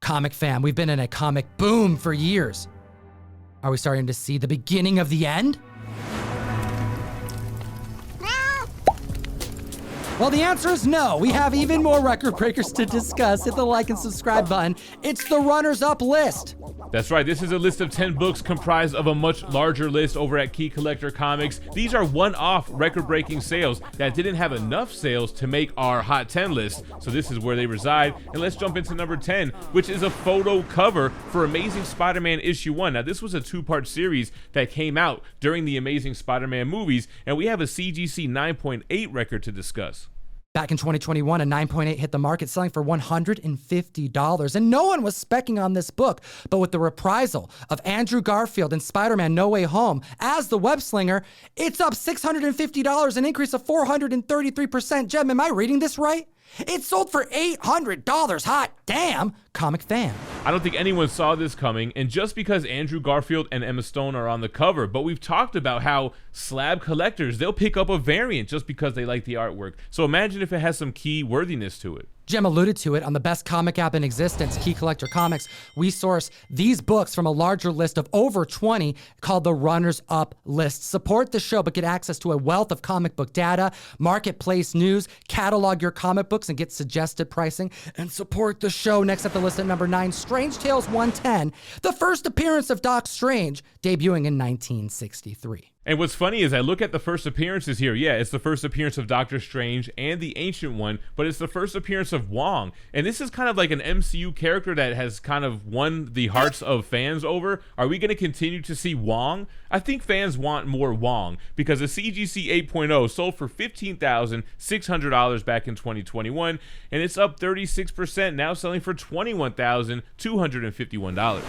Comic fam, we've been in a comic boom for years. Are we starting to see the beginning of the end? Well, the answer is no. We have even more record breakers to discuss. Hit the like and subscribe button. It's the runners-up list. That's right, this is a list of 10 books comprised of a much larger list over at Key Collector Comics. These are one-off record-breaking sales that didn't have enough sales to make our Hot 10 list, so this is where they reside. And let's jump into number 10, which is a photo cover for Amazing Spider-Man issue 1. Now, this was a two-part series that came out during the Amazing Spider-Man movies, and we have a CGC 9.8 record to discuss. Back in 2021, a 9.8 hit the market, selling for $150. And no one was specking on this book, but with the reprisal of Andrew Garfield in Spider-Man No Way Home as the web slinger, it's up $650, an increase of 433%. Jem, am I reading this right? It sold for $800. Hot damn, comic fan. I don't think anyone saw this coming, and just because Andrew Garfield and Emma Stone are on the cover, but we've talked about how slab collectors, they'll pick up a variant just because they like the artwork. So imagine if it has some key worthiness to it. Jem alluded to it on the best comic app in existence, Key Collector Comics. We source these books from a larger list of over 20 called the Runners Up List. Support the show, but get access to a wealth of comic book data, marketplace news, catalog your comic books and get suggested pricing, and support the show. Next up the list at number 9, Strange Tales 110, the first appearance of Doc Strange, debuting in 1963. And what's funny is I look at the first appearances here. Yeah, it's the first appearance of Doctor Strange and the Ancient One, but it's the first appearance of Wong. And this is kind of like an MCU character that has kind of won the hearts of fans over. Are we going to continue to see Wong? I think fans want more Wong because the CGC 8.0 sold for $15,600 back in 2021, and it's up 36%, now selling for $21,251.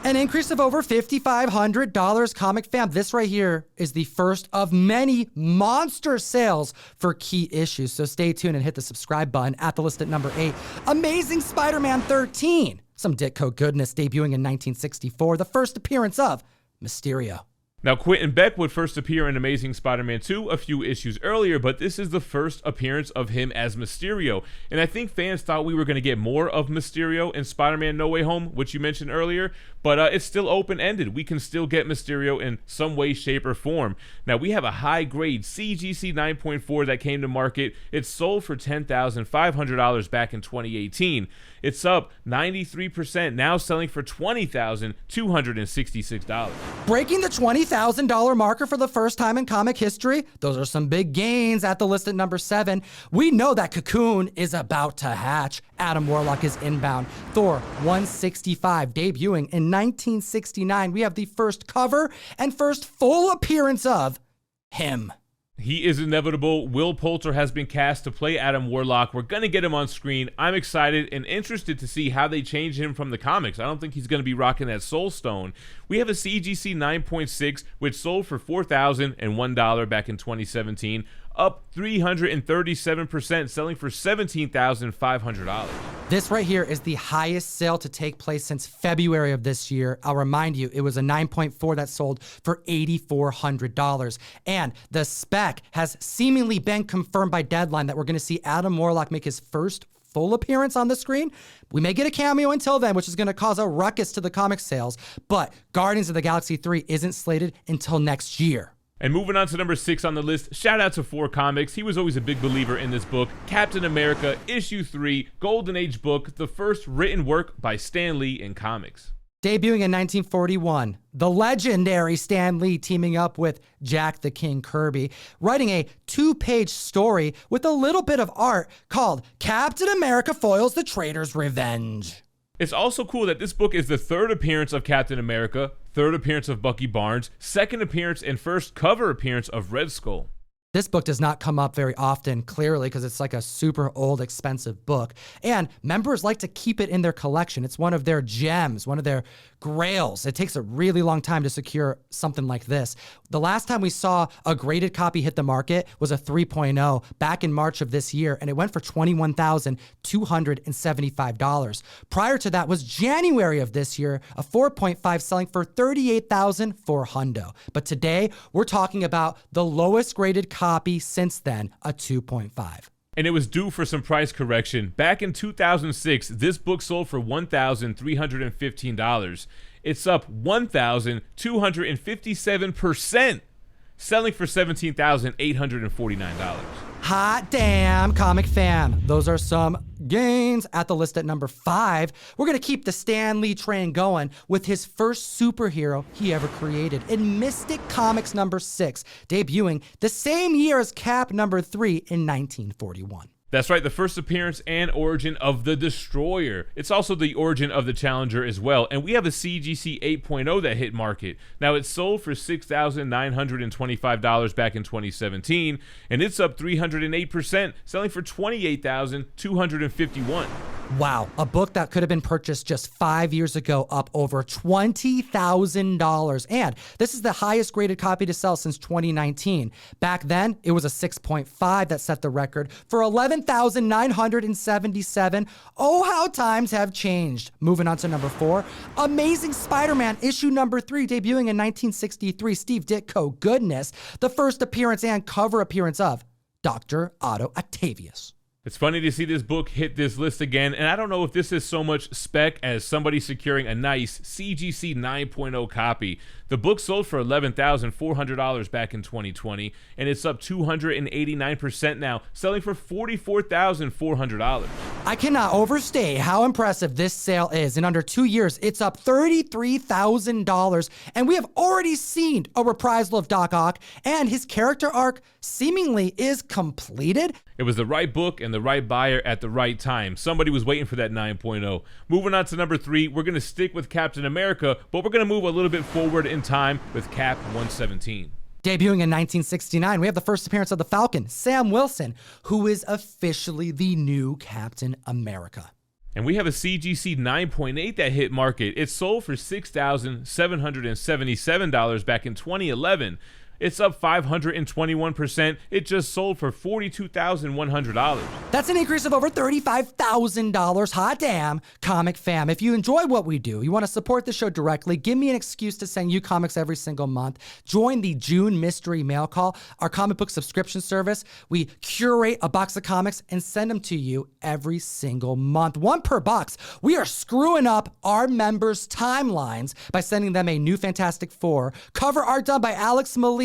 An increase of over $5,500, comic fam. This right here is the first of many monster sales for key issues. So stay tuned and hit the subscribe button. At the list at number 8, Amazing Spider-Man 13. Some Ditko goodness, debuting in 1964. The first appearance of Mysterio. Now, Quentin Beck would first appear in Amazing Spider-Man 2 a few issues earlier, but this is the first appearance of him as Mysterio. And I think fans thought we were going to get more of Mysterio in Spider-Man No Way Home, which you mentioned earlier, but it's still open-ended. We can still get Mysterio in some way, shape, or form. Now, we have a high-grade CGC 9.4 that came to market. It sold for $10,500 back in 2018. It's up 93%, now selling for $20,266. Breaking the $20,000 marker for the first time in comic history. Those are some big gains. At the list at number 7, we know that Cocoon is about to hatch. Adam Warlock is inbound. Thor 165, debuting in 1969. We have the first cover and first full appearance of him. He is inevitable. Will Poulter has been cast to play Adam Warlock. We're going to get him on screen. I'm excited and interested to see how they change him from the comics. I don't think he's going to be rocking that Soul Stone. We have a CGC 9.6, which sold for $4,001 back in 2017, up 337%, selling for $17,500. This right here is the highest sale to take place since February of this year. I'll remind you, it was a 9.4 that sold for $8,400. And the spec has seemingly been confirmed by Deadline that we're going to see Adam Warlock make his first full appearance on the screen. We may get a cameo until then, which is going to cause a ruckus to the comic sales, but Guardians of the Galaxy 3 isn't slated until next year. And moving on to number 6 on the list, shout out to 4 Comics. He was always a big believer in this book. Captain America, issue 3, Golden Age book, the first written work by Stan Lee in comics. Debuting in 1941, the legendary Stan Lee teaming up with Jack the King Kirby, writing a 2-page story with a little bit of art called Captain America Foils the Traitor's Revenge. It's also cool that this book is the 3rd appearance of Captain America, 3rd appearance of Bucky Barnes, 2nd appearance and first cover appearance of Red Skull. This book does not come up very often, clearly, because it's like a super old, expensive book. And members like to keep it in their collection. It's one of their gems, one of their grails. It takes a really long time to secure something like this. The last time we saw a graded copy hit the market was a 3.0 back in March of this year, and it went for $21,275. Prior to that was January of this year, a 4.5 selling for $38,400. But today, we're talking about the lowest graded copy since then, a 2.5. And it was due for some price correction. Back in 2006, this book sold for $1,315. It's up 1,257%, selling for $17,849. Hot damn, comic fam. Those are some gains. At the list at number 5, we're going to keep the Stan Lee train going with his first superhero he ever created in Mystic Comics number 6, debuting the same year as Cap number 3 in 1941. That's right, the first appearance and origin of the Destroyer. It's also the origin of the Challenger as well, and we have a CGC 8.0 that hit market. Now, it sold for $6,925 back in 2017, and it's up 308%, selling for $28,251. Wow, a book that could have been purchased just 5 years ago, up over $20,000. And this is the highest graded copy to sell since 2019. Back then, it was a 6.5 that set the record for $11,977. Oh, how times have changed. Moving on to number 4, Amazing Spider-Man issue number 3, debuting in 1963. Steve Ditko goodness, the first appearance and cover appearance of Dr. Otto Octavius. It's funny to see this book hit this list again, and I don't know if this is so much spec as somebody securing a nice CGC 9.0 copy. The book sold for $11,400 back in 2020, and it's up 289% now, selling for $44,400. I cannot overstate how impressive this sale is. In under 2 years, it's up $33,000, and we have already seen a reprisal of Doc Ock, and his character arc seemingly is completed. It was the right book and the right buyer at the right time. Somebody was waiting for that 9.0. Moving on to number 3, we're going to stick with Captain America, but we're going to move a little bit forward in time with Cap 117. Debuting in 1969, we have the first appearance of the Falcon, Sam Wilson, who is officially the new Captain America. And we have a CGC 9.8 that hit market. It sold for $6,777 back in 2011. It's up 521%. It just sold for $42,100. That's an increase of over $35,000. Hot damn, comic fam. If you enjoy what we do, you want to support the show directly, give me an excuse to send you comics every single month. Join the June Mystery Mail Call, our comic book subscription service. We curate a box of comics and send them to you every single month. One per box. We are screwing up our members' timelines by sending them a new Fantastic Four, cover art done by Alex Malik,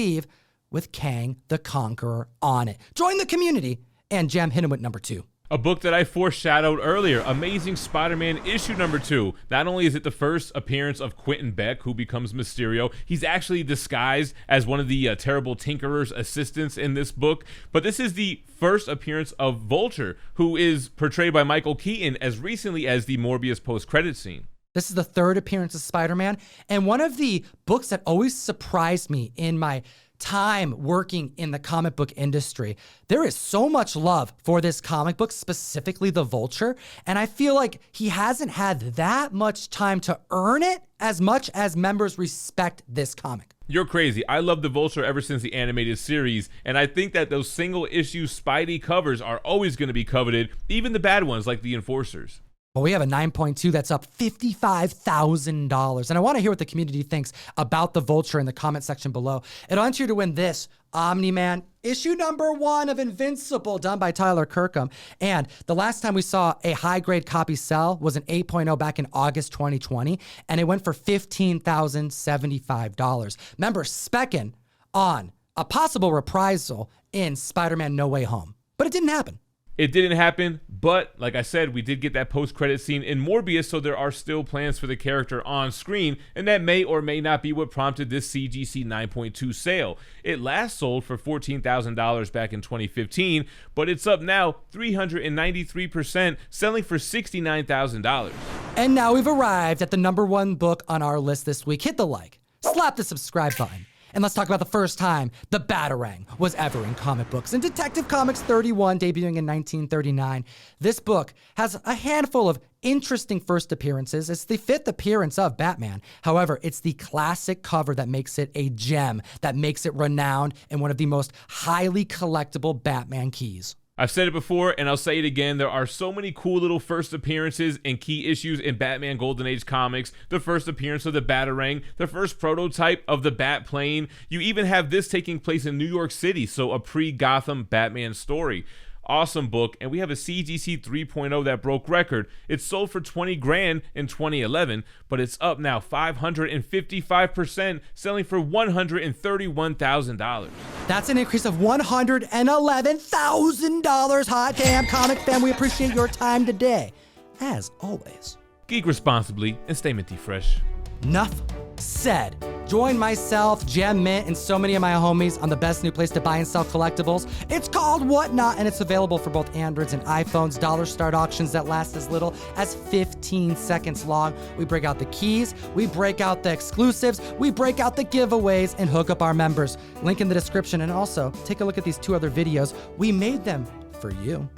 with Kang the Conqueror on it. Join the community, and Jem, hit him with number 2. A book that I foreshadowed earlier, Amazing Spider-Man issue number 2. Not only is it the first appearance of Quentin Beck, who becomes Mysterio, he's actually disguised as one of the terrible Tinkerer's assistants in this book, but this is the first appearance of Vulture, who is portrayed by Michael Keaton as recently as the Morbius post-credit scene. This is the third appearance of Spider-Man, and one of the books that always surprised me in my time working in the comic book industry. There is so much love for this comic book, specifically the Vulture, and I feel like he hasn't had that much time to earn it as much as members respect this comic. You're crazy. I love the Vulture ever since the animated series, and I think that those single issue Spidey covers are always going to be coveted, even the bad ones like the Enforcers. Well, we have a 9.2 that's up $55,000. And I want to hear what the community thinks about the Vulture in the comment section below. It'll enter you to win this Omni-Man issue number 1 of Invincible, done by Tyler Kirkham. And the last time we saw a high-grade copy sell was an 8.0 back in August 2020, and it went for $15,075. Remember, specking on a possible reprisal in Spider-Man No Way Home. But it didn't happen. It didn't happen, but like I said, we did get that post-credit scene in Morbius, so there are still plans for the character on screen, and that may or may not be what prompted this CGC 9.2 sale. It last sold for $14,000 back in 2015, but it's up now 393%, selling for $69,000. And now we've arrived at the number 1 book on our list this week. Hit the like, slap the subscribe button. And let's talk about the first time the Batarang was ever in comic books. In Detective Comics 31, debuting in 1939, this book has a handful of interesting first appearances. It's the 5th appearance of Batman. However, it's the classic cover that makes it a gem, that makes it renowned and one of the most highly collectible Batman keys. I've said it before, and I'll say it again, there are so many cool little first appearances and key issues in Batman Golden Age comics. The first appearance of the Batarang, the first prototype of the Bat plane. You even have this taking place in New York City, so a pre-Gotham Batman story. Awesome book, and we have a CGC 3.0 that broke record. It sold for 20 grand in 2011, but it's up now 555%, selling for $131,000. That's an increase of $111,000. Hot damn, comic fan, we appreciate your time today. As always, Geek responsibly and stay minty fresh. Enough said. Join myself, Gem Mint, and so many of my homies on the best new place to buy and sell collectibles. It's called Whatnot, and it's available for both Androids and iPhones. Dollar start auctions that last as little as 15 seconds long. We break out the keys, we break out the exclusives, we break out the giveaways, and hook up our members. Link in the description, and also take a look at these 2 other videos. We made them for you.